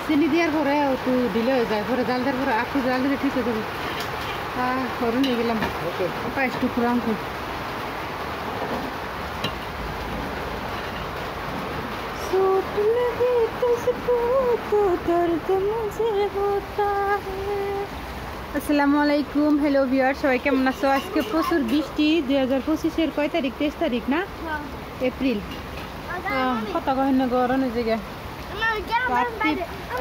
চিনি দেওয়ার পরে একটু ঢিলে হয়ে যায়, পরে জাল দেওয়ার পরে একটু জাল দিলে ঠিক হয়ে যাবে। করে নিয়ে গেলাম 5 টুকরা অঙ্ক। আসসালামু আলাইকুম, হ্যালো ভিউয়ার, সবাই কেমন আছো? আজকে প্রচুর বৃষ্টি। 2025-এর কয় তারিখ? 23 তারিখ না? এপ্রিল। কত গহন্য গরম হয়ে যায়।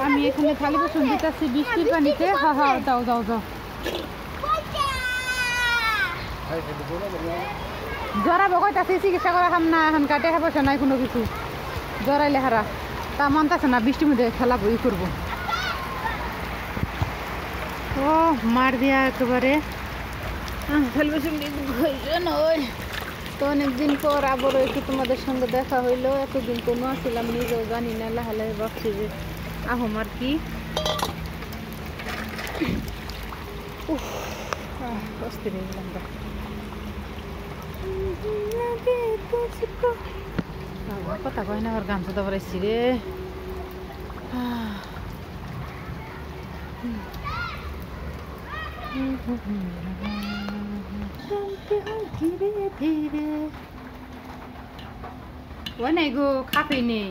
আমি এখানে থালি বসুন দিতেছি বৃষ্টির পানিতে। হ্যাঁ যাও যাও যাও। জরাবো কইতাছি, চিকিৎসা করা খাম না, এখন কাটে বসে নাই কোনো কিছু। জরাইলে হারা তা মনতাছে না, বৃষ্টির মধ্যে খেলাবো, ই করবো। ও মার দিয়া একেবারে তো অনেকদিন পর আবারও একটু তোমাদের সঙ্গে দেখা হইলো। এতদিন কোনো আসছিলাম, নিজেও জানি না, লাহালে ভাবছি যে আহম আর কি। অস্থির হয়ে গেলাম। কথা কয় না, আবার গান শুধু পারাইছি রে। ধীরে ধীরে ও নাই গো, খাপি নেই।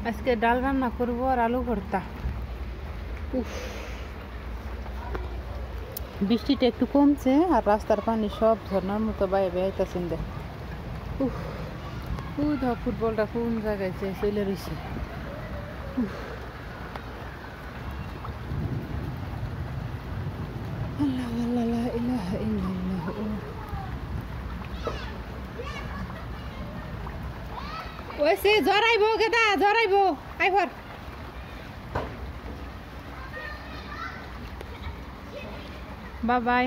আজকে ডাল রান্না করবো আর আলু ভর্তা। বৃষ্টিটা একটু কমছে আর রাস্তার পানি সব ঝর্ণার মতো বাইরে বেড়াইতেছেন। দেখ ফুটবলটা কোন জায়গায় চলে রয়েছে। ওইসে জরাইবো গেদা, জরাইবো আইভর। Bye bye.